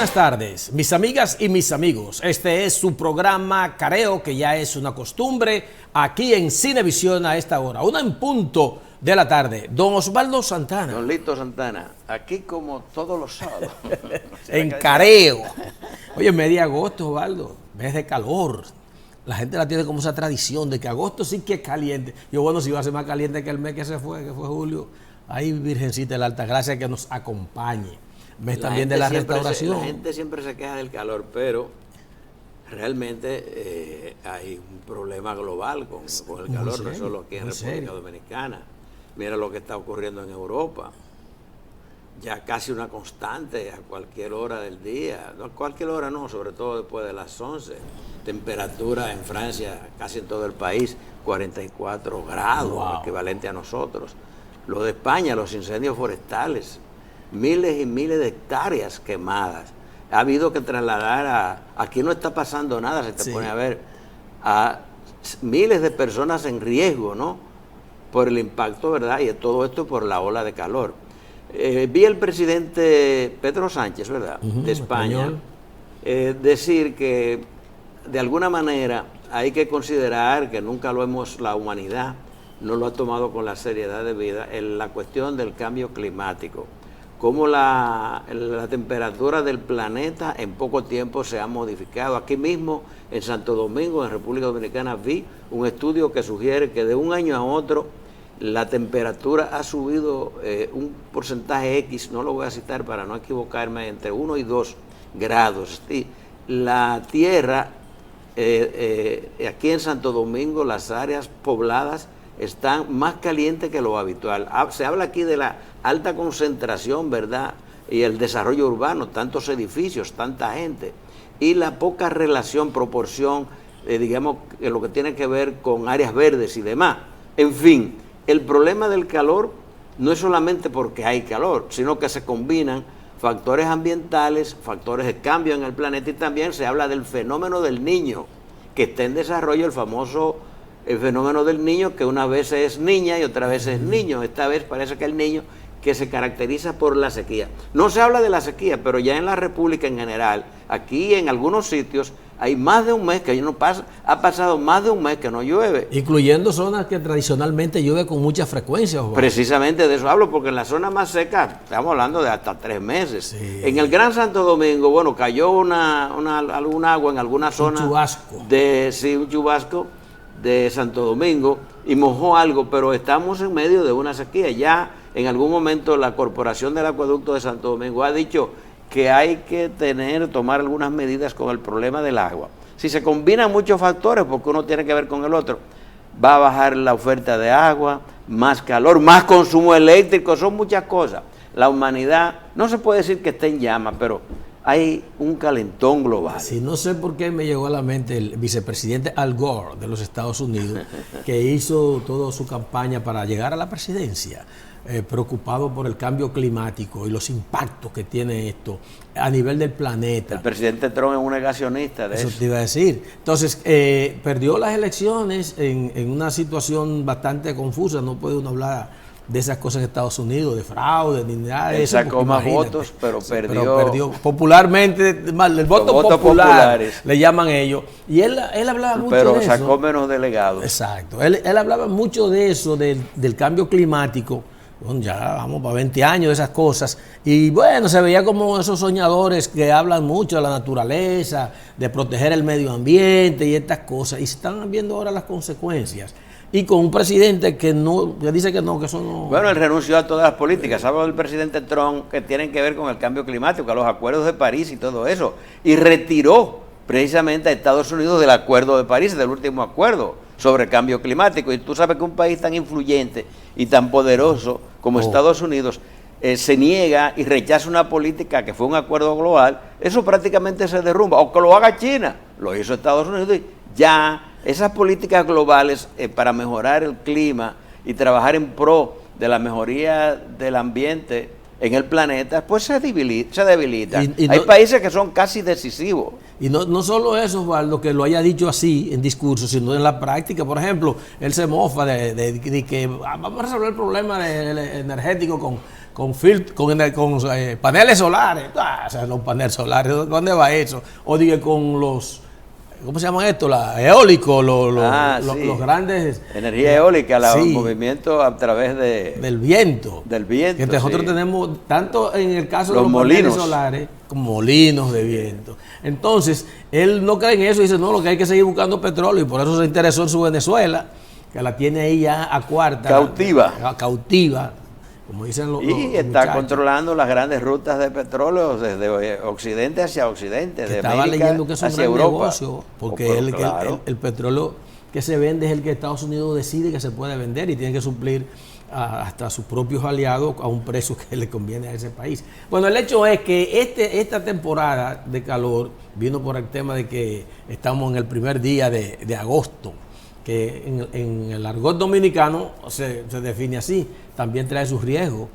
Buenas tardes, mis amigas y mis amigos. Este es su programa Careo, que ya es una costumbre aquí en Cinevisión a esta hora, 1:00 de la tarde. Don Osvaldo Santana. Don Lito Santana, aquí como todos los sábados. En Careo. Oye, medio agosto, Osvaldo, mes de calor. La gente la tiene como esa tradición de que agosto sí que es caliente. Yo, bueno, si va a ser más caliente que el mes que fue julio. Ahí, Virgencita de la Altagracia, que nos acompañe. Mes también de la restauración. La gente siempre se queja del calor, pero realmente hay un problema global con el calor, no solo aquí en República Dominicana. Mira lo que está ocurriendo en Europa. Ya casi una constante a cualquier hora del día. No a cualquier hora, no, sobre todo después de las 11. Temperatura en Francia, casi en todo el país, 44 grados, wow, equivalente a nosotros. Lo de España, los incendios forestales, miles y miles de hectáreas quemadas. Ha habido que trasladar aquí no está pasando nada, se te pone a ver, a miles de personas en riesgo, ¿no? Por el impacto, ¿verdad? Y todo esto por la ola de calor. Vi al presidente Pedro Sánchez, ¿verdad? De España, decir que de alguna manera hay que considerar que nunca la humanidad no lo ha tomado con la seriedad debida en la cuestión del cambio climático. Cómo la temperatura del planeta en poco tiempo se ha modificado. Aquí mismo, en Santo Domingo, en República Dominicana, vi un estudio que sugiere que de un año a otro la temperatura ha subido un porcentaje X, no lo voy a citar para no equivocarme, entre 1 y 2 grados. La tierra, aquí en Santo Domingo, las áreas pobladas están más calientes que lo habitual. Se habla aquí de la alta concentración, ¿verdad? Y el desarrollo urbano, tantos edificios, tanta gente, y la poca relación, proporción, digamos, en lo que tiene que ver con áreas verdes y demás. En fin, el problema del calor no es solamente porque hay calor, sino que se combinan factores ambientales, factores de cambio en el planeta, y también se habla del fenómeno del niño, que está en desarrollo, el fenómeno del niño, que una vez es niña y otra vez es niño. Esta vez parece que el niño que se caracteriza por la sequía. No se habla de la sequía, pero ya en la República en general, aquí en algunos sitios, hay más de un mes que ha pasado más de un mes que no llueve. Incluyendo zonas que tradicionalmente llueve con mucha frecuencia. Osvaldo. Precisamente de eso hablo, porque en la zona más seca estamos hablando de hasta 3 meses. Sí. En el Gran Santo Domingo, bueno, cayó algún agua en alguna zona. Un chubasco. Un chubasco de Santo Domingo y mojó algo, pero estamos en medio de una sequía. Ya en algún momento la Corporación del Acueducto de Santo Domingo ha dicho que hay que tomar algunas medidas con el problema del agua. Si se combinan muchos factores, porque uno tiene que ver con el otro, va a bajar la oferta de agua, más calor, más consumo eléctrico, son muchas cosas. La humanidad, no se puede decir que esté en llamas, pero hay un calentón global. Sí, no sé por qué me llegó a la mente el vicepresidente Al Gore de los Estados Unidos, que hizo toda su campaña para llegar a la presidencia, preocupado por el cambio climático y los impactos que tiene esto a nivel del planeta. El presidente Trump es un negacionista de eso. Eso te iba a decir. Entonces, perdió las elecciones en una situación bastante confusa. No puede uno hablar de esas cosas en Estados Unidos, de fraude, ni nada de eso. Sacó más votos, pero perdió. Pero perdió popularmente, el voto popular, le llaman ellos. Y él hablaba mucho de eso. Pero sacó menos delegados. Exacto. Él hablaba mucho de eso, del cambio climático. Bueno, ya vamos para 20 años de esas cosas. Y bueno, se veía como esos soñadores que hablan mucho de la naturaleza, de proteger el medio ambiente y estas cosas. Y se están viendo ahora las consecuencias. Y con un presidente que dice que no, que eso no... Bueno, él renunció a todas las políticas. Habla del presidente Trump que tienen que ver con el cambio climático, a los acuerdos de París y todo eso. Y retiró precisamente a Estados Unidos del acuerdo de París, del último acuerdo sobre el cambio climático. Y tú sabes que un país tan influyente y tan poderoso como Estados Unidos se niega y rechaza una política que fue un acuerdo global, eso prácticamente se derrumba. O que lo haga China, lo hizo Estados Unidos y ya... Esas políticas globales para mejorar el clima y trabajar en pro de la mejoría del ambiente en el planeta, pues se debilitan. Hay países que son casi decisivos. Y no solo eso, Osvaldo, que lo haya dicho así en discurso, sino en la práctica. Por ejemplo, él se mofa de que vamos a resolver el problema energético paneles solares. O sea, los paneles solares, ¿dónde va eso? O diga con los, ¿cómo se llaman esto? Eólicos, los grandes. Energía eólica, sí, movimiento a través del viento. Del viento. Que nosotros tenemos, tanto en el caso de los paneles solares, como molinos de viento. Entonces, él no cree en eso y dice, no, lo que hay que seguir buscando petróleo, y por eso se interesó en su Venezuela, que la tiene ahí ya a cuarta. Cautiva, como dicen los Y está muchachos, controlando las grandes rutas de petróleo desde occidente hacia occidente, de estaba América leyendo que es un hacia gran Europa. negocio, porque el petróleo que se vende es el que Estados Unidos decide que se puede vender y tiene que suplir hasta sus propios aliados a un precio que le conviene a ese país. Bueno, el hecho es que esta temporada de calor vino por el tema de que estamos en el primer día de agosto, que en el argot dominicano se define así, también trae sus riesgos.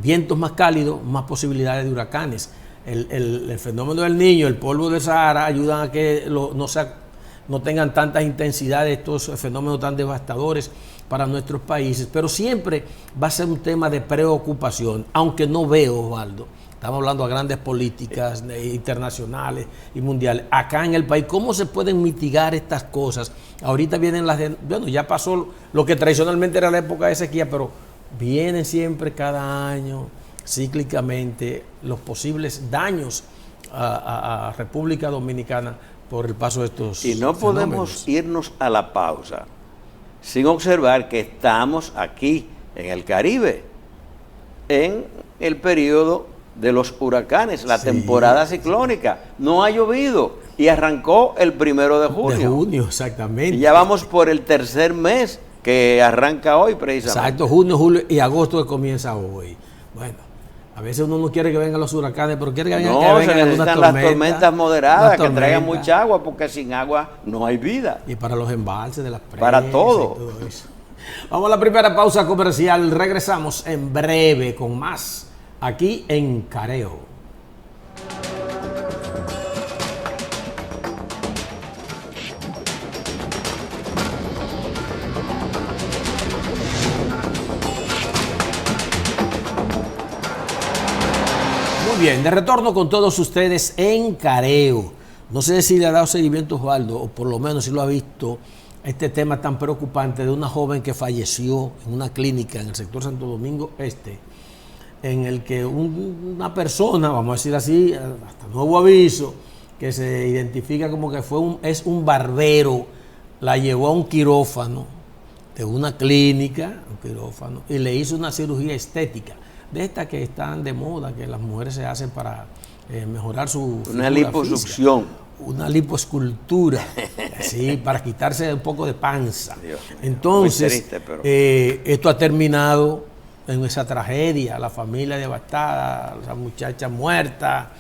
Vientos más cálidos, más posibilidades de huracanes. El fenómeno del Niño, el polvo del Sahara, ayudan a que no tengan tantas intensidades estos fenómenos tan devastadores para nuestros países, pero siempre va a ser un tema de preocupación, aunque no veo, Osvaldo, estamos hablando a grandes políticas internacionales y mundiales, acá en el país, ¿cómo se pueden mitigar estas cosas? Ahorita vienen bueno, ya pasó lo que tradicionalmente era la época de sequía, pero vienen siempre cada año, cíclicamente, los posibles daños a República Dominicana por el paso de estos y no podemos irnos a la pausa sin observar que estamos aquí en el Caribe, en el periodo de los huracanes, la temporada ciclónica. No ha llovido y arrancó el 1 de junio. De junio, exactamente. Y ya vamos por el tercer mes que arranca hoy precisamente. Exacto, junio, julio y agosto que comienza hoy. Bueno, a veces uno no quiere que vengan los huracanes, pero quiere que vengan, se necesitan las tormentas moderadas, que traigan mucha agua, porque sin agua no hay vida. Y para los embalses de las presas. Para todo. Eso. Vamos a la primera pausa comercial. Regresamos en breve con más aquí en Careo. Bien, de retorno con todos ustedes en Careo. No sé si le ha dado seguimiento Osvaldo, o por lo menos si lo ha visto, este tema tan preocupante de una joven que falleció en una clínica en el sector Santo Domingo Este, en el que una persona, vamos a decir así, hasta nuevo aviso, que se identifica como que es un barbero, la llevó a un quirófano de una clínica, un quirófano, y le hizo una cirugía estética, de estas que están de moda, que las mujeres se hacen para mejorar su una liposucción física, una lipoescultura, sí, para quitarse un poco de panza. Entonces, triste, pero esto ha terminado en esa tragedia, la familia devastada, la muchacha muerta,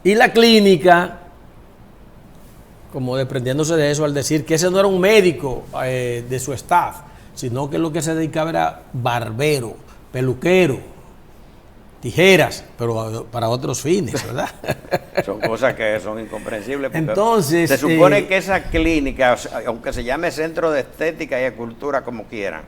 y la clínica, como desprendiéndose de eso, al decir que ese no era un médico de su staff, sino que lo que se dedicaba era barbero, peluquero, tijeras, pero para otros fines, ¿verdad? Son cosas que son incomprensibles. Entonces, se supone que esa clínica, aunque se llame Centro de Estética y Escultura, como quieran,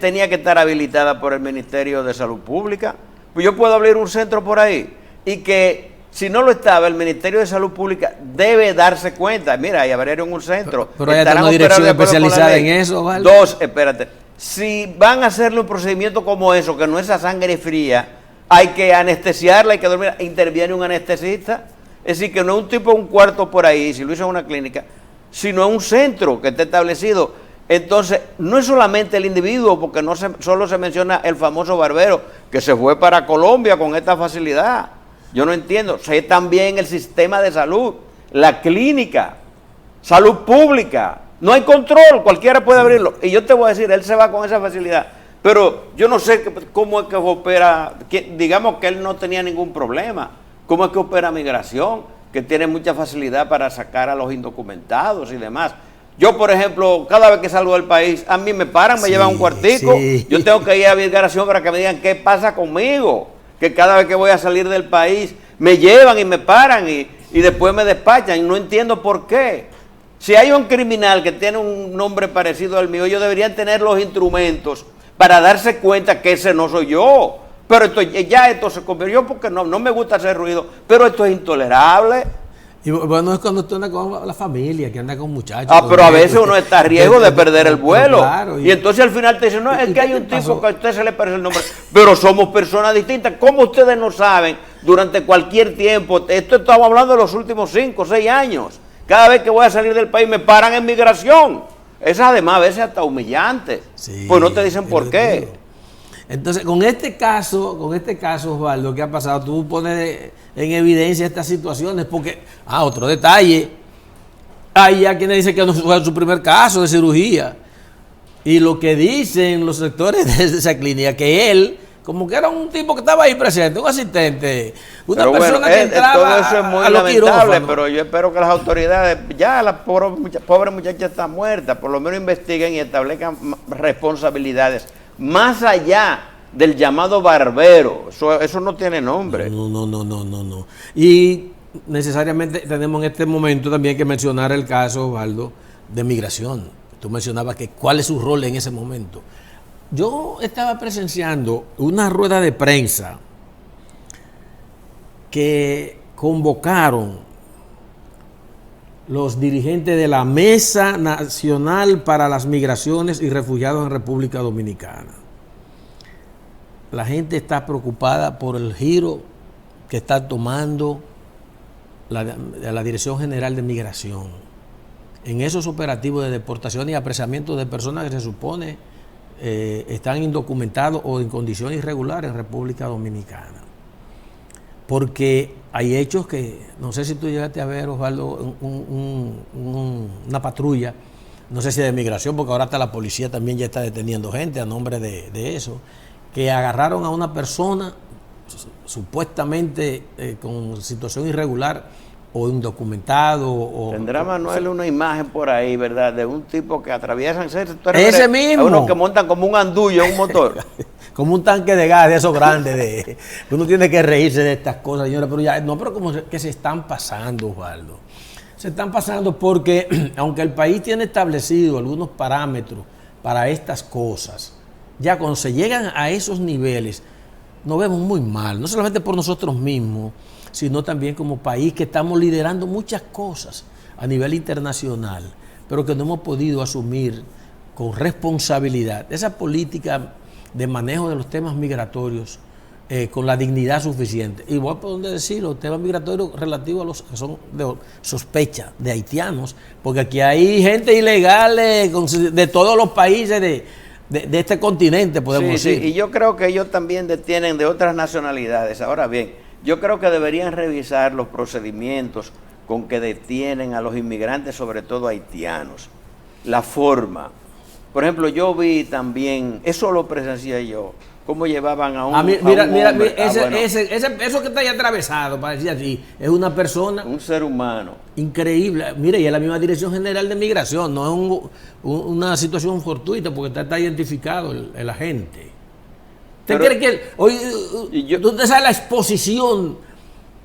tenía que estar habilitada por el Ministerio de Salud Pública. Pues yo puedo abrir un centro por ahí y que, si no lo estaba, el Ministerio de Salud Pública debe darse cuenta. Mira, ahí abrieron un centro. Pero hay una dirección especializada en eso, ¿vale? Dos, espérate. Si van a hacerle un procedimiento como eso, que no es a sangre fría, hay que anestesiarla, hay que dormir, interviene un anestesista. Es decir, que no es un tipo de un cuarto por ahí, si lo hizo en una clínica, sino un centro que esté establecido. Entonces, no es solamente el individuo, porque solo se menciona el famoso barbero que se fue para Colombia con esta facilidad. Yo no entiendo. Sé también el sistema de salud, la clínica, salud pública. No hay control, cualquiera puede abrirlo. Y yo te voy a decir, él se va con esa facilidad. Pero yo no sé cómo es que opera, digamos que él no tenía ningún problema. ¿Cómo es que opera migración? Que tiene mucha facilidad para sacar a los indocumentados y demás. Yo, por ejemplo, cada vez que salgo del país, a mí me paran, me llevan un cuartico. Sí. Yo tengo que ir a migración para que me digan qué pasa conmigo. Que cada vez que voy a salir del país, me llevan y me paran y después me despachan. Y no entiendo por qué. Si hay un criminal que tiene un nombre parecido al mío, ellos deberían tener los instrumentos para darse cuenta que ese no soy yo. Pero ya esto se convirtió porque no me gusta hacer ruido, pero esto es intolerable. Y bueno, es cuando usted anda con la familia, que anda con muchachos. Pero a veces uno está a riesgo de perder el vuelo. Claro, y entonces al final te dicen, no, es que hay un tipo que a usted se le parece el nombre. Pero somos personas distintas. ¿Cómo ustedes no saben durante cualquier tiempo? Esto estamos hablando de los últimos 5 o 6 años. Cada vez que voy a salir del país me paran en migración. Es además a veces hasta humillante. Sí, pues no te dicen por qué. Entonces, con este caso, Osvaldo, ¿qué ha pasado? Tú pones en evidencia estas situaciones porque, otro detalle, hay ya quienes dicen que no fue su primer caso de cirugía. Y lo que dicen los sectores de esa clínica, que él, como que era un tipo que estaba ahí presente, un asistente, una persona que entraba todo eso es muy lamentable, pero yo espero que las autoridades, ya la pobre muchacha está muerta, por lo menos investiguen y establezcan responsabilidades. Más allá del llamado barbero, eso no tiene nombre. No. Y necesariamente tenemos en este momento también que mencionar el caso, Osvaldo, de migración. Tú mencionabas que cuál es su rol en ese momento. Yo estaba presenciando una rueda de prensa que convocaron los dirigentes de la Mesa Nacional para las Migraciones y Refugiados en República Dominicana. La gente está preocupada por el giro que está tomando la Dirección General de Migración en esos operativos de deportación y apresamiento de personas que se supone están indocumentados o en condición irregular en República Dominicana. Porque hay hechos que, no sé si tú llegaste a ver, Osvaldo, una patrulla, no sé si de migración, porque ahora hasta la policía también ya está deteniendo gente a nombre de eso, que agarraron a una persona supuestamente con situación irregular o indocumentado. Tendrá Manuel una imagen por ahí, ¿verdad? De un tipo que atraviesan ese mismo. A unos que montan como un andullo en un motor. Como un tanque de gas de esos grandes. Uno tiene que reírse de estas cosas, señora, pero ya no, pero como que se están pasando, Osvaldo. Se están pasando porque, aunque el país tiene establecido algunos parámetros para estas cosas, ya cuando se llegan a esos niveles, nos vemos muy mal, no solamente por nosotros mismos, sino también como país que estamos liderando muchas cosas a nivel internacional, pero que no hemos podido asumir con responsabilidad esa política de manejo de los temas migratorios con la dignidad suficiente. Y voy a poder decirlo, los temas migratorios relativos a los que son de sospecha de haitianos, porque aquí hay gente ilegal de todos los países de este continente, podemos decir. Sí, y yo creo que ellos también detienen de otras nacionalidades. Ahora bien, yo creo que deberían revisar los procedimientos con que detienen a los inmigrantes, sobre todo haitianos. La forma. Por ejemplo, yo vi también, eso lo presencié yo, cómo llevaban a un eso que está ahí atravesado, para decir así, es una persona, un ser humano increíble. Mire, y es la misma Dirección General de Migración, no es una situación fortuita, porque está identificado el agente. ¿Usted cree que usted sabe la exposición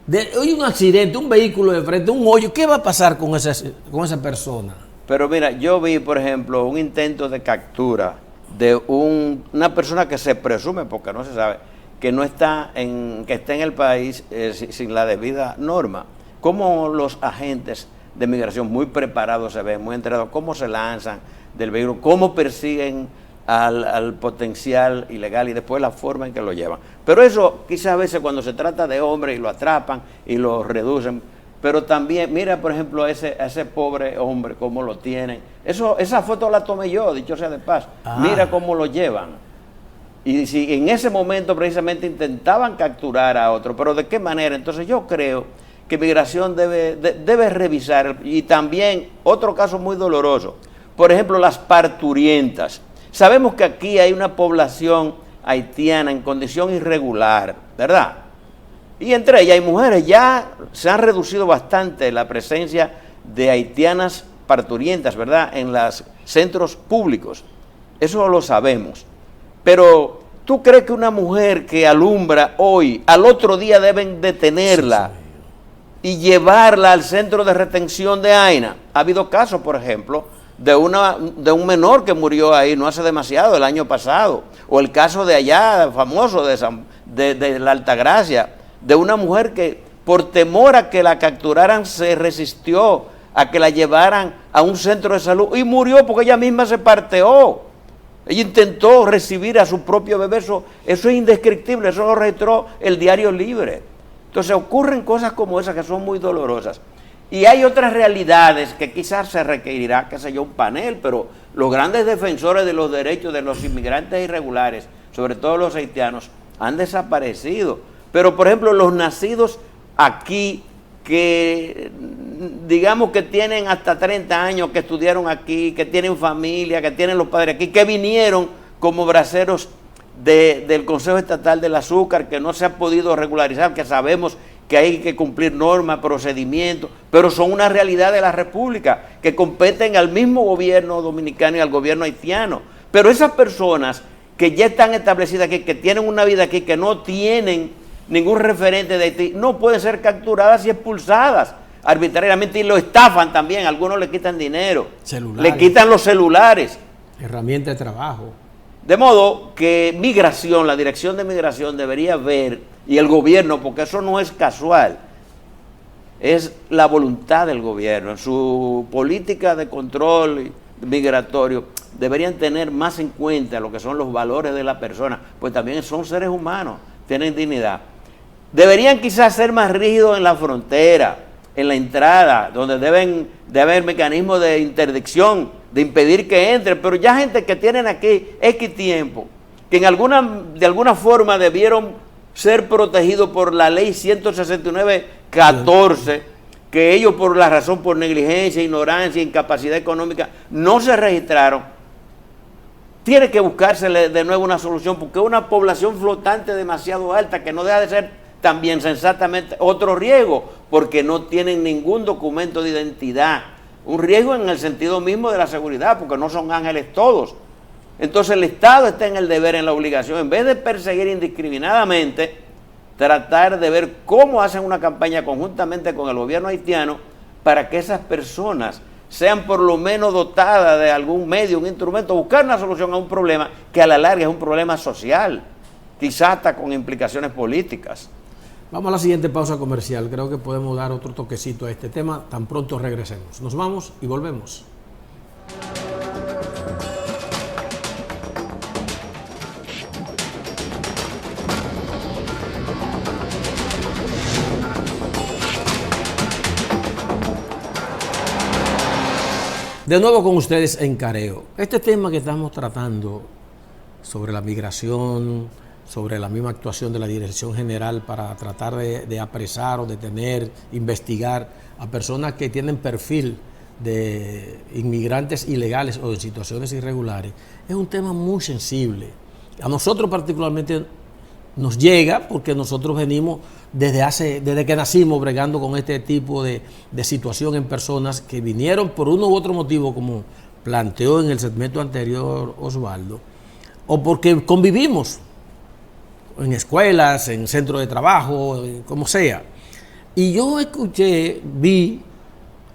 de hoy un accidente, un vehículo de frente, un hoyo? ¿Qué va a pasar con esa persona? Pero mira, yo vi, por ejemplo, un intento de captura de una persona que se presume, porque no se sabe, que está en el país sin la debida norma. Cómo los agentes de migración muy preparados se ven, muy entrenados, cómo se lanzan del vehículo, cómo persiguen al potencial ilegal y después la forma en que lo llevan. Pero eso quizás a veces cuando se trata de hombres y lo atrapan y lo reducen, pero también, mira por ejemplo a ese pobre hombre cómo lo tienen. Esa foto la tomé yo, dicho sea de paso. Mira cómo lo llevan. Y si en ese momento precisamente intentaban capturar a otro, pero ¿de qué manera? Entonces yo creo que Migración debe revisar. Y también otro caso muy doloroso, por ejemplo las parturientas. Sabemos que aquí hay una población haitiana en condición irregular, ¿verdad? Y entre ellas hay mujeres. Ya se han reducido bastante la presencia de haitianas parturientas, ¿verdad?, en los centros públicos. Eso lo sabemos. Pero, ¿tú crees que una mujer que alumbra hoy, al otro día deben detenerla y llevarla al centro de retención de AINA? Ha habido casos, por ejemplo, de un menor que murió ahí no hace demasiado, el año pasado, o el caso de allá, famoso de la Altagracia, de una mujer que por temor a que la capturaran se resistió a que la llevaran a un centro de salud y murió porque ella misma se parteó. Ella intentó recibir a su propio bebé. Eso es indescriptible, eso lo registró el Diario Libre. Entonces ocurren cosas como esas que son muy dolorosas. Y hay otras realidades que quizás se requerirá, qué sé yo, un panel, pero los grandes defensores de los derechos de los inmigrantes irregulares, sobre todo los haitianos, han desaparecido. Pero, por ejemplo, los nacidos aquí, que digamos que tienen hasta 30 años, que estudiaron aquí, que tienen familia, que tienen los padres aquí, que vinieron como braceros del Consejo Estatal del Azúcar, que no se ha podido regularizar, que sabemos que hay que cumplir normas, procedimientos, pero son una realidad de la República, que competen al mismo gobierno dominicano y al gobierno haitiano. Pero esas personas que ya están establecidas aquí, que tienen una vida aquí, que no tienen ningún referente de Haití, no pueden ser capturadas y expulsadas arbitrariamente, y lo estafan también, algunos le quitan dinero, le quitan los celulares, herramientas de trabajo. De modo que migración, la dirección de migración debería ver, y el gobierno, porque eso no es casual, es la voluntad del gobierno, en su política de control migratorio, deberían tener más en cuenta lo que son los valores de la persona, pues también son seres humanos, tienen dignidad. Deberían quizás ser más rígidos en la frontera, en la entrada, donde debe haber mecanismos de interdicción, de impedir que entren, pero ya gente que tienen aquí X tiempo, que de alguna forma debieron ser protegidos por la ley 169-14, que ellos por negligencia, ignorancia, incapacidad económica, no se registraron. Tiene que buscársele de nuevo una solución, porque es una población flotante demasiado alta, que no deja de ser también sensatamente otro riesgo, porque no tienen ningún documento de identidad. Un riesgo en el sentido mismo de la seguridad, porque no son ángeles todos. Entonces el Estado está en el deber, en la obligación, en vez de perseguir indiscriminadamente, tratar de ver cómo hacen una campaña conjuntamente con el gobierno haitiano para que esas personas sean por lo menos dotadas de algún medio, un instrumento, buscar una solución a un problema que a la larga es un problema social, quizás hasta con implicaciones políticas. Vamos a la siguiente pausa comercial. Creo que podemos dar otro toquecito a este tema tan pronto regresemos. Nos vamos y volvemos. De nuevo con ustedes en Careo. Este tema que estamos tratando sobre la migración, sobre la misma actuación de la Dirección General para tratar de apresar o detener, investigar a personas que tienen perfil de inmigrantes ilegales o de situaciones irregulares, es un tema muy sensible. A nosotros particularmente nos llega porque nosotros venimos desde que nacimos bregando con este tipo de situación en personas que vinieron por uno u otro motivo, como planteó en el segmento anterior Osvaldo, o porque convivimos en escuelas, en centros de trabajo, como sea. Y yo vi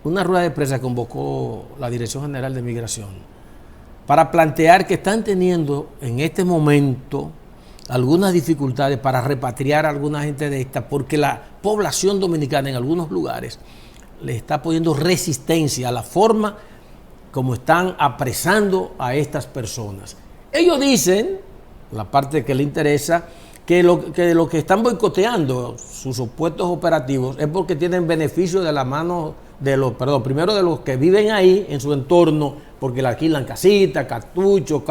una rueda de prensa que convocó la Dirección General de Migración para plantear que están teniendo en este momento algunas dificultades para repatriar a alguna gente de esta, porque la población dominicana en algunos lugares le está poniendo resistencia a la forma como están apresando a estas personas. Ellos dicen, la parte que le interesa, que lo que están boicoteando sus supuestos operativos es porque tienen beneficio de la mano primero de los que viven ahí en su entorno, porque le alquilan casitas, cartuchos,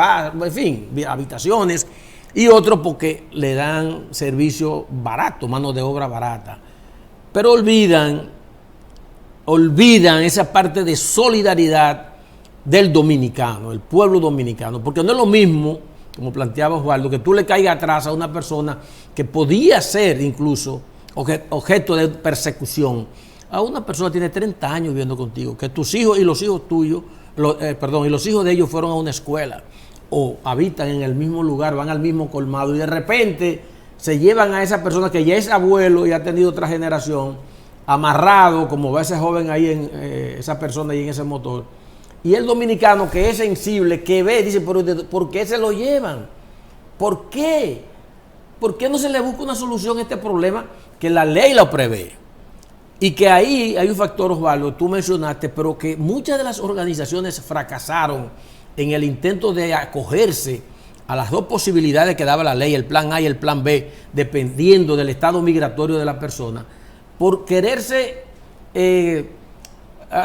en fin, habitaciones, y otros porque le dan servicio barato, mano de obra barata. Pero olvidan esa parte de solidaridad del dominicano, el pueblo dominicano, porque no es lo mismo, como planteaba Osvaldo, que tú le caigas atrás a una persona que podía ser incluso objeto de persecución, a una persona que tiene 30 años viviendo contigo, que tus hijos y los hijos tuyos, y los hijos de ellos fueron a una escuela, o habitan en el mismo lugar, van al mismo colmado, y de repente se llevan a esa persona que ya es abuelo y ha tenido otra generación, amarrado, como va ese joven ahí, esa persona ahí en ese motor. Y el dominicano que es sensible, que ve, dice, ¿por qué se lo llevan? ¿Por qué? ¿por qué no se le busca una solución a este problema que la ley lo prevé? Y que ahí hay un factor, Osvaldo, tú mencionaste, pero que muchas de las organizaciones fracasaron en el intento de acogerse a las dos posibilidades que daba la ley, el plan A y el plan B, dependiendo del estado migratorio de la persona, por quererse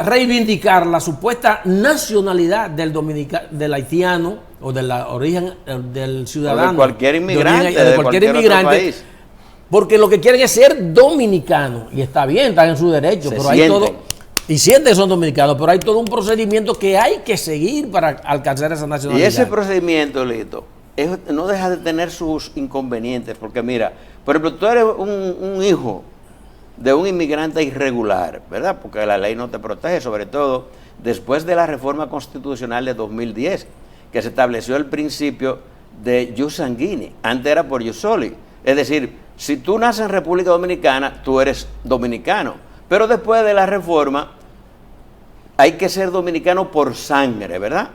reivindicar la supuesta nacionalidad del haitiano o del origen del ciudadano. O de cualquier inmigrante. De cualquier inmigrante. Porque lo que quieren es ser dominicanos. Y está bien, están en su derecho. Pero hay todo. Y sienten que son dominicanos, pero hay todo un procedimiento que hay que seguir para alcanzar esa nacionalidad. Y ese procedimiento, Lito, no deja de tener sus inconvenientes. Porque mira, por ejemplo, tú eres un hijo de un inmigrante irregular, ¿verdad? Porque la ley no te protege, sobre todo después de la reforma constitucional de 2010, que se estableció el principio de jus sanguinis. Antes era por jus soli. Es decir, si tú naces en República Dominicana, tú eres dominicano. Pero después de la reforma, hay que ser dominicano por sangre, ¿verdad?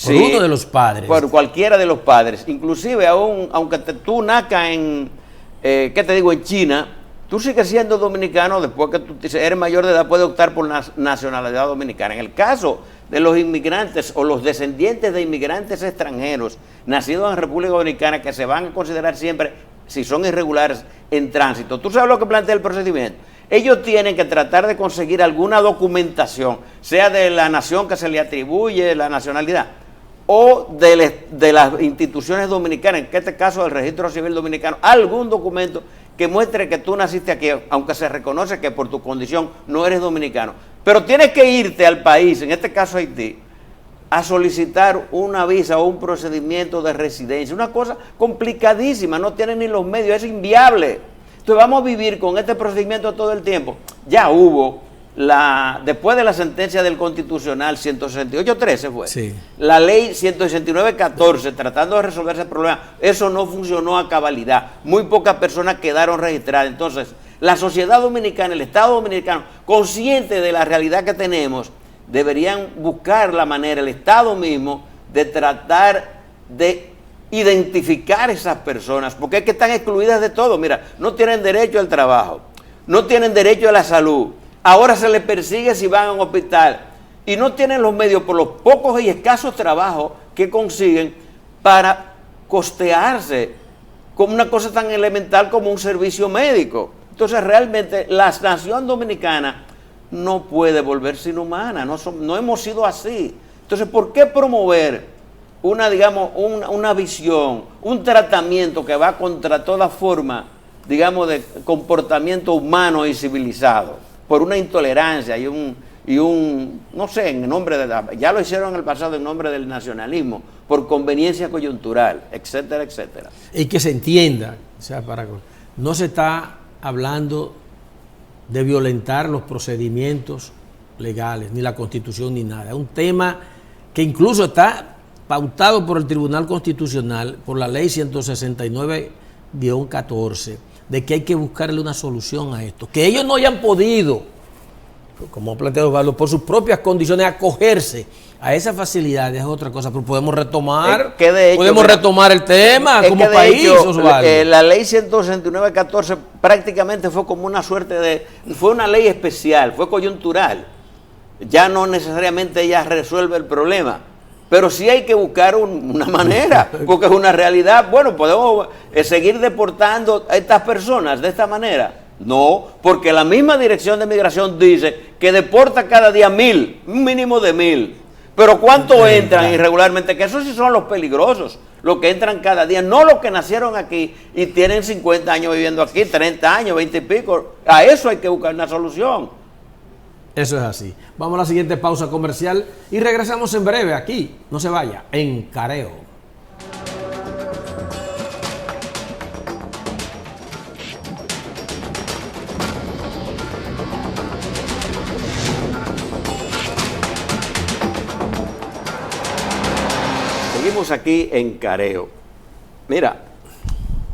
Por uno de los padres. Por cualquiera de los padres. Inclusive, aunque tú nazcas en, en China, tú sigues siendo dominicano. Después que tú eres mayor de edad, puedes optar por la nacionalidad dominicana. En el caso de los inmigrantes o los descendientes de inmigrantes extranjeros nacidos en República Dominicana, que se van a considerar siempre, si son irregulares, en tránsito. ¿Tú sabes lo que plantea el procedimiento? Ellos tienen que tratar de conseguir alguna documentación, sea de la nación que se le atribuye la nacionalidad, o de las instituciones dominicanas, en este caso del Registro Civil Dominicano, algún documento que muestre que tú naciste aquí, aunque se reconoce que por tu condición no eres dominicano. Pero tienes que irte al país, en este caso Haití, a solicitar una visa o un procedimiento de residencia. Una cosa complicadísima, no tienen ni los medios, es inviable. Entonces vamos a vivir con este procedimiento todo el tiempo. Ya hubo, después de la sentencia del Constitucional 168.13 fue, sí, la ley 169.14, tratando de resolver ese problema, eso no funcionó a cabalidad. Muy pocas personas quedaron registradas. Entonces, la sociedad dominicana, el Estado dominicano, consciente de la realidad que tenemos, deberían buscar la manera, el Estado mismo, de tratar de identificar esas personas, porque es que están excluidas de todo. Mira, no tienen derecho al trabajo, no tienen derecho a la salud, ahora se les persigue si van a un hospital, y no tienen los medios por los pocos y escasos trabajos que consiguen para costearse con una cosa tan elemental como un servicio médico. Entonces realmente la nación dominicana no puede volverse inhumana, no hemos sido así. Entonces, ¿por qué promover una visión, un tratamiento que va contra toda forma, de comportamiento humano y civilizado, por una intolerancia y un no sé, en nombre ya lo hicieron en el pasado en nombre del nacionalismo, por conveniencia coyuntural, etcétera, etcétera? Y que se entienda, o sea, no se está hablando de violentar los procedimientos legales, ni la Constitución, ni nada. Es un tema que incluso está pautado por el Tribunal Constitucional, por la ley 169-14, de que hay que buscarle una solución a esto. Que ellos no hayan podido, como ha planteado Osvaldo, por sus propias condiciones, acogerse a esas facilidades es otra cosa, pero podemos retomar, retomar el tema como país, Osvaldo. La ley 169-14 prácticamente fue como una suerte fue una ley especial, fue coyuntural. Ya no necesariamente ella resuelve el problema, pero sí hay que buscar una manera, porque es una realidad. Bueno, podemos seguir deportando a estas personas de esta manera. No, porque la misma Dirección de Migración dice que deporta cada día 1,000, un mínimo de 1,000. Pero ¿cuántos entran irregularmente? Que esos sí son los peligrosos, los que entran cada día, no los que nacieron aquí y tienen 50 años viviendo aquí, 30 años, 20 y pico. A eso hay que buscar una solución. Eso es así. Vamos a la siguiente pausa comercial y regresamos en breve aquí. No se vaya, en Careo. Seguimos aquí en Careo. Mira,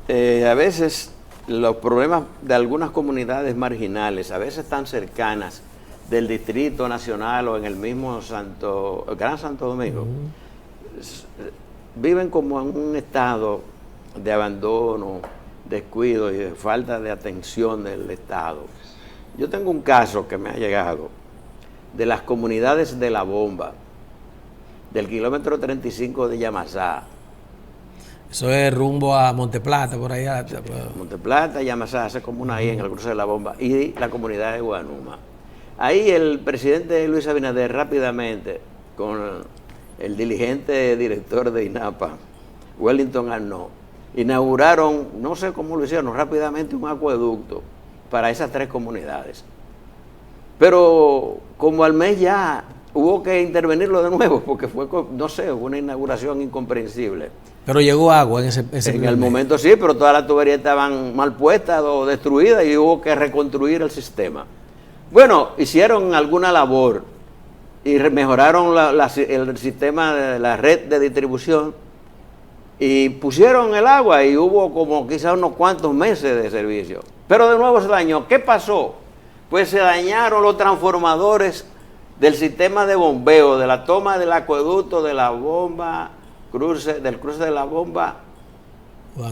a veces los problemas de algunas comunidades marginales, a veces tan cercanas del Distrito Nacional o en el mismo Gran Santo Domingo, viven como en un estado de abandono, descuido y de falta de atención del Estado. Yo tengo un caso que me ha llegado de las comunidades de La Bomba, del kilómetro 35 de Yamasá. Eso es rumbo a Monteplata, por allá. Monteplata, Yamasá, hace comuna ahí en el cruce de La Bomba, y la comunidad de Guanuma. Ahí el presidente Luis Abinader rápidamente, con el diligente director de INAPA, Wellington Arnaud, inauguraron, no sé cómo lo hicieron, rápidamente un acueducto para esas 3 comunidades. Pero como al mes ya hubo que intervenirlo de nuevo, porque fue, no sé, una inauguración incomprensible. Pero llegó agua en ese En el momento sí, pero todas las tuberías estaban mal puestas o destruidas y hubo que reconstruir el sistema. Bueno, hicieron alguna labor y mejoraron el sistema de la red de distribución y pusieron el agua y hubo como quizás unos cuantos meses de servicio. Pero de nuevo se dañó. ¿Qué pasó? Pues se dañaron los transformadores del sistema de bombeo, de la toma del acueducto de La Bomba, del cruce de La Bomba,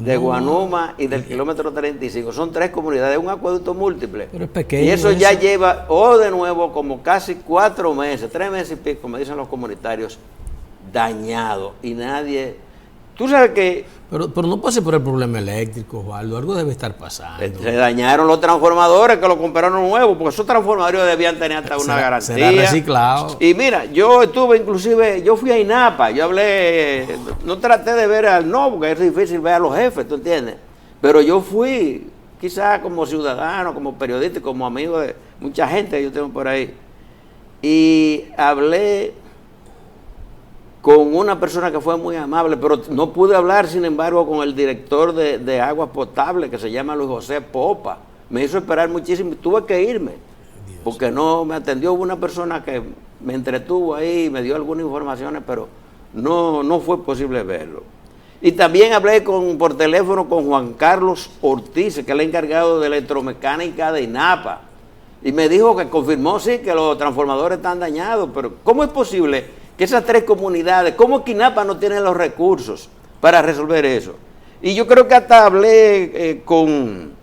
de Guanuma y del kilómetro 35. Son 3 comunidades, un acueducto múltiple. Pero es pequeño. Y eso ya lleva, de nuevo, como casi 4 meses, 3 meses y pico, como dicen los comunitarios, dañado. Y nadie... Tú sabes que... Pero no pase por el problema eléctrico, Osvaldo. Algo debe estar pasando. Se dañaron los transformadores que los compraron nuevos, porque esos transformadores debían tener hasta una garantía. Será reciclado. Y mira, yo estuve inclusive, yo fui a INAPA, yo hablé, no traté de ver porque es difícil ver a los jefes, ¿tú entiendes? Pero yo fui, quizás como ciudadano, como periodista, como amigo de mucha gente que yo tengo por ahí. Y hablé con una persona que fue muy amable, pero no pude hablar, sin embargo, con el director de aguas potables, que se llama Luis José Popa. Me hizo esperar muchísimo y tuve que irme, porque no me atendió una persona que me entretuvo ahí, me dio algunas informaciones, pero no fue posible verlo. Y también hablé por teléfono con Juan Carlos Ortiz, que es el encargado de electromecánica de INAPA, y me dijo que confirmó, sí, que los transformadores están dañados, pero ¿cómo es posible que esas 3 comunidades, cómo que INAPA no tiene los recursos para resolver eso? Y yo creo que hasta hablé con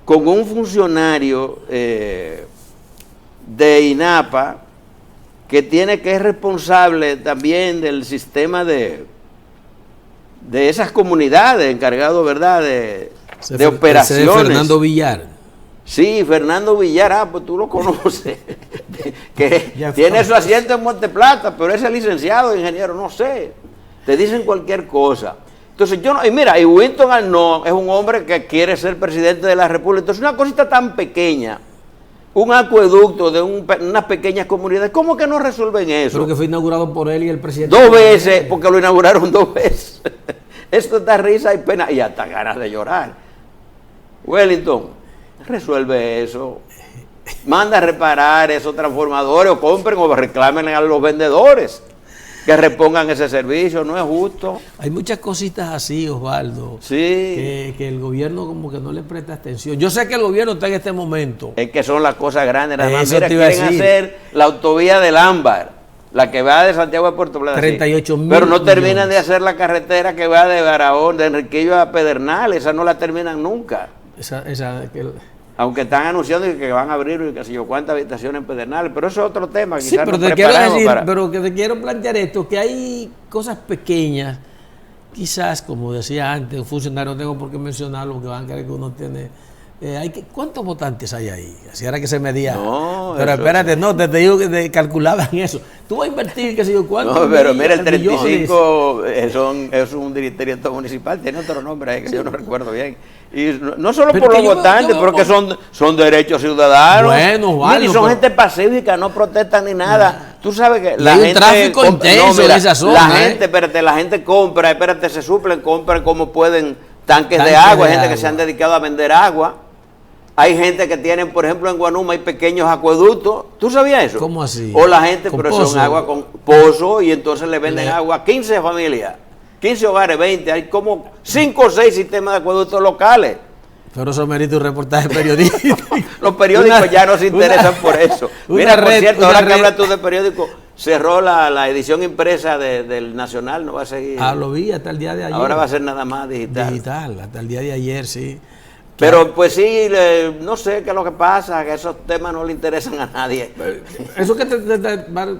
un funcionario de INAPA que es responsable también del sistema de esas comunidades, encargado, ¿verdad?, de operaciones. Fernando Villar. Sí, Fernando Villar, pues tú lo conoces, que tiene su asiento en Monteplata, pero ese licenciado, ingeniero, no sé, te dicen cualquier cosa. Entonces y mira, y Wellington Arnaud es un hombre que quiere ser presidente de la República. Entonces una cosita tan pequeña, un acueducto de unas pequeñas comunidades, ¿cómo que no resuelven eso? Pero que fue inaugurado por él y el presidente. 2 veces, porque lo inauguraron 2 veces. Esto da risa y pena y hasta ganas de llorar. Wellington, resuelve eso, manda a reparar esos transformadores o compren o reclamen a los vendedores que repongan ese servicio, no es justo. Hay muchas cositas así, Osvaldo, sí, que el gobierno como que no le presta atención. Yo sé que el gobierno está en este momento. Es que son las cosas grandes, nada más. Mira, quieren hacer la autovía del Ámbar, la que va de Santiago a Puerto Plata, 38.000 pero no terminan de hacer la carretera que va de Barahón, de Enriquillo a Pedernales, esa no la terminan nunca. Aunque están anunciando que van a abrir qué sé yo cuántas habitaciones en Pedernales, pero eso es otro tema. Sí, pero te quiero decir, pero que te quiero plantear esto, que hay cosas pequeñas, quizás, como decía antes, un funcionario, no tengo por qué mencionarlo, porque van a creer que uno tiene... ¿Cuántos votantes hay ahí? Así era que se medía. No, pero espérate, no, te digo que calculaban eso. Tú vas a invertir, qué sé yo, ¿cuántos? No, pero mira, el 35 es un directorio municipal, tiene otro nombre ahí que yo no recuerdo bien. Y no solo por los votantes, porque son derechos ciudadanos. Bueno, vale. Y son gente pacífica, no protestan ni nada. Tú sabes que la gente... Hay un tráfico intenso en esa zona. La gente compra, se suplen, compran como pueden tanques de agua. Hay gente que se han dedicado a vender agua. Hay gente que tienen, por ejemplo, en Guanuma hay pequeños acueductos. ¿Tú sabías eso? ¿Cómo así? O la gente, pero pozo. Son agua con pozo y entonces le venden agua a 15 familias, 15 hogares, 20. Hay como 5 o 6 sistemas de acueductos locales. Pero eso merita un reportaje periodístico. Los periódicos ya no se interesan por eso. Mira, por cierto, ahora que hablas tú de periódico, cerró la edición impresa del Nacional, no va a seguir. Lo vi hasta el día de ayer. Ahora va a ser nada más digital. Digital, hasta el día de ayer, sí. Pero pues sí, no sé qué es lo que pasa, que esos temas no le interesan a nadie. Eso que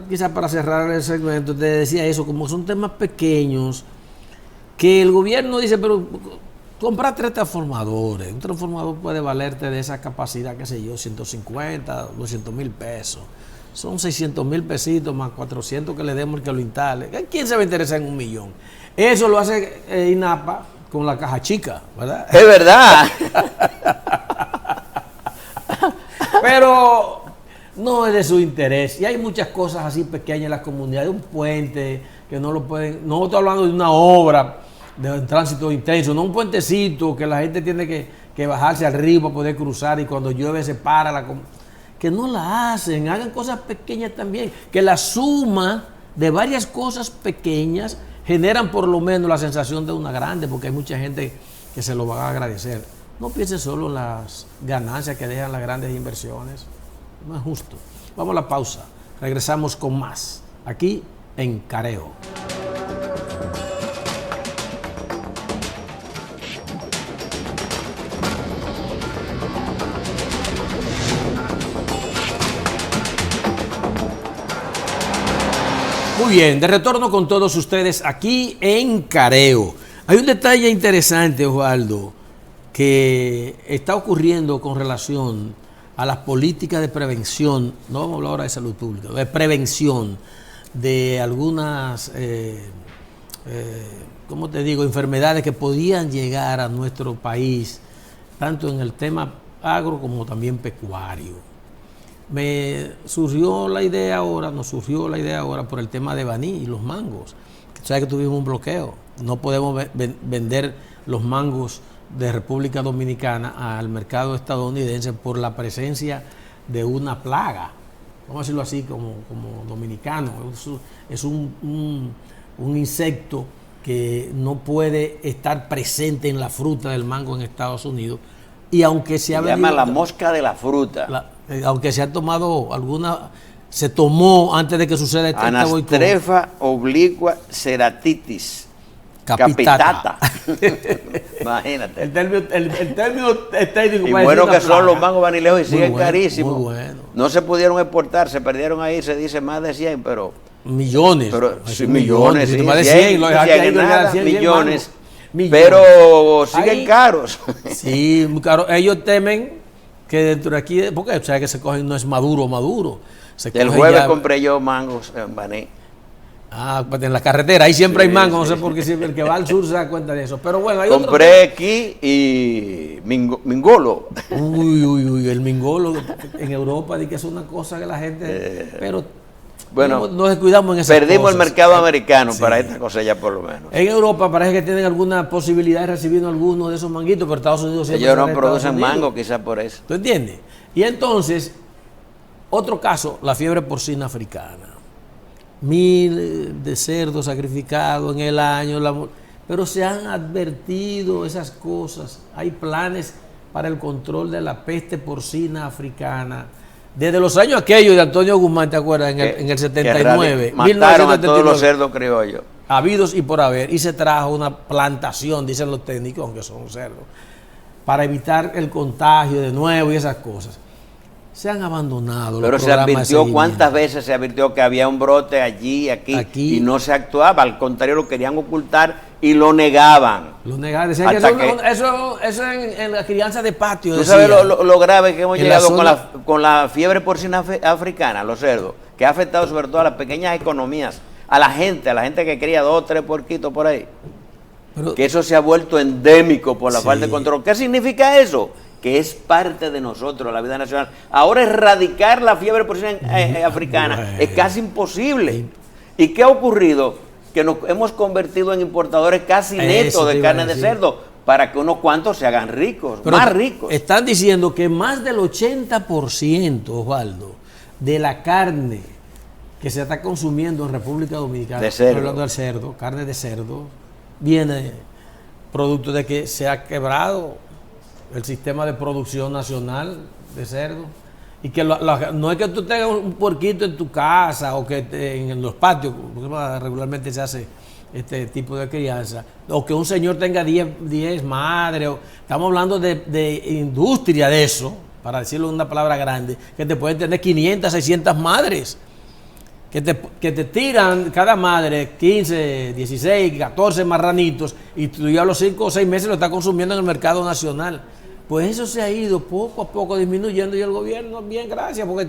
quizás para cerrar el segmento, te decía eso, como son temas pequeños, que el gobierno dice, pero comprar 3 transformadores, un transformador puede valerte de esa capacidad, qué sé yo, 150, 200,000 pesos. Son 600,000 pesitos más 400 que le demos el que lo instale. ¿Quién se va a interesar en 1,000,000? Eso lo hace INAPA con la caja chica, ¿verdad? Es verdad. Pero no es de su interés. Y hay muchas cosas así pequeñas en las comunidades, un puente que no lo pueden, no estoy hablando de una obra de tránsito intenso, no un puentecito que la gente tiene que bajarse al río para poder cruzar y cuando llueve se para que no la hacen, hagan cosas pequeñas también, que la suma de varias cosas pequeñas generan por lo menos la sensación de una grande, porque hay mucha gente que se lo va a agradecer. No piensen solo en las ganancias que dejan las grandes inversiones, no es justo. Vamos a la pausa, regresamos con más, aquí en Careo. Muy bien, de retorno con todos ustedes aquí en Careo. Hay un detalle interesante, Osvaldo, que está ocurriendo con relación a las políticas de prevención, no vamos a hablar ahora de salud pública, de prevención de algunas, ¿cómo te digo?, enfermedades que podían llegar a nuestro país, tanto en el tema agro como también pecuario. Nos surgió la idea ahora por el tema de Baní y los mangos. Sabes que tuvimos un bloqueo. No podemos vender los mangos de República Dominicana al mercado estadounidense por la presencia de una plaga. Vamos a decirlo así como dominicano. Es un insecto que no puede estar presente en la fruta del mango en Estados Unidos. Y aunque se llama la mosca de la fruta. Aunque se ha tomado se tomó antes de que suceda este boicot. Anastrefa obliqua ceratitis capitata. Imagínate. El término técnico. Y bueno que son los mangos vanilejos y siguen carísimos. Muy bueno. No se pudieron exportar, se perdieron ahí, se dice más de 100, pero... Millones. Pero, sí, millones, sí, más de 100, millones. Pero siguen caros. Sí, muy caros. Ellos temen que dentro de aquí, porque o sea que se cogen, no es maduro. El jueves compré yo mangos en Baní. Pues en la carretera, ahí siempre hay mango, no sé por qué siempre el que va al sur se da cuenta de eso. Pero bueno, hay compré aquí y mingolo. Uy, el mingolo en Europa dice que es una cosa que la gente... pero bueno, nos descuidamos en esas perdimos cosas. El mercado americano para esta cosa ya por lo menos. En Europa parece que tienen alguna posibilidad de recibir algunos de esos manguitos, pero Estados Unidos siempre... Ellos no producen mango, quizás por eso. ¿Tú entiendes? Y entonces, otro caso, la fiebre porcina africana. 1,000 de cerdos sacrificados en el año, pero se han advertido esas cosas. Hay planes para el control de la peste porcina africana. Desde los años aquellos de Antonio Guzmán, ¿te acuerdas? En el 79. Mataron a todos los cerdos criollos. Habidos y por haber. Y se trajo una plantación, dicen los técnicos, aunque son cerdos, para evitar el contagio de nuevo y esas cosas. Se han abandonado. Pero se advirtió, ¿cuántas veces se advirtió que había un brote allí, aquí, y no se actuaba? Al contrario, lo querían ocultar y lo negaban. Lo negaban. Decían que eso en la crianza de patio. ¿Tú sabes lo grave que hemos llegado con la fiebre porcina africana, los cerdos? Que ha afectado sobre todo a las pequeñas economías, a la gente que cría 2 o 3 puerquitos por ahí. Pero, que eso se ha vuelto endémico por la falta de control. ¿Qué significa eso? Que es parte de nosotros, la vida nacional. Ahora erradicar la fiebre porcina africana es casi imposible. ¿Y qué ha ocurrido? Que nos hemos convertido en importadores casi netos de carne de cerdo para que unos cuantos se hagan ricos, más ricos. Están diciendo que más del 80%, Osvaldo, de la carne que se está consumiendo en República Dominicana, hablando del cerdo, carne de cerdo, viene producto de que se ha quebrado el sistema de producción nacional de cerdo. Y que no es que tú tengas un puerquito en tu casa o que en los patios, porque regularmente se hace este tipo de crianza, o que un señor tenga 10 madres. Estamos hablando de industria de eso, para decirlo en una palabra grande, que te pueden tener 500, 600 madres. Que te tiran cada madre 15, 16, 14 marranitos y tú ya a los 5 o 6 meses lo estás consumiendo en el mercado nacional. Pues eso se ha ido poco a poco disminuyendo y el gobierno, bien, gracias, porque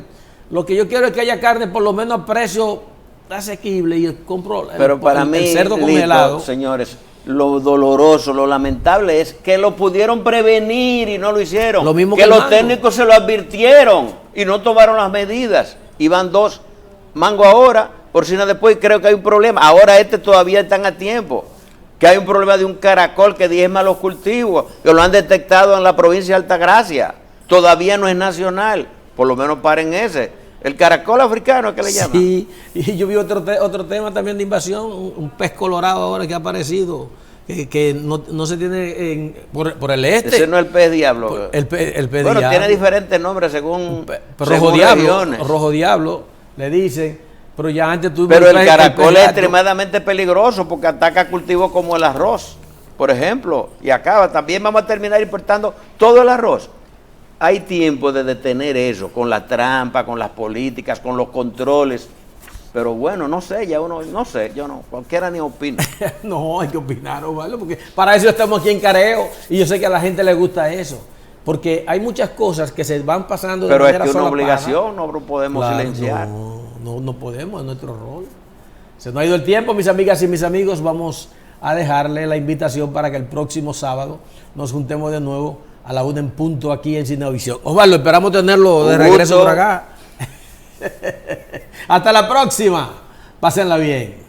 lo que yo quiero es que haya carne por lo menos a precio asequible y compro pero para mí, el cerdo congelado. Señores, lo doloroso, lo lamentable es que lo pudieron prevenir y no lo hicieron. Lo mismo que los técnicos se lo advirtieron y no tomaron las medidas. Iban 2 mango ahora, porcina después, creo que hay un problema. Ahora todavía están a tiempo. Que hay un problema de un caracol que diezma los cultivos, que lo han detectado en la provincia de Altagracia. Todavía no es nacional, por lo menos paren ese. El caracol africano es que le llaman. Sí, y yo vi otro tema también de invasión, un pez colorado ahora que ha aparecido, que no se tiene por el este. Ese no es el pez diablo. El pez bueno, diablo. Tiene diferentes nombres según rojo diablo, rojo diablo, le dicen. Pero ya antes Pero el caracol es extremadamente peligroso porque ataca cultivos como el arroz, por ejemplo, y acaba. También vamos a terminar importando todo el arroz. Hay tiempo de detener eso, con la trampa, con las políticas, con los controles. Pero bueno, no sé, yo no, cualquiera ni opina. No, hay que opinar, Osvaldo, porque para eso estamos aquí en Careo y yo sé que a la gente le gusta eso. Porque hay muchas cosas que se van pasando de manera solapada. Pero es que una obligación, no podemos silenciar. No podemos, es nuestro rol. Se nos ha ido el tiempo, mis amigas y mis amigos. Vamos a dejarle la invitación para que el próximo sábado nos juntemos de nuevo a la 1 en punto aquí en Cinevisión. Osvaldo, esperamos tenerlo de regreso por acá. Hasta la próxima. Pásenla bien.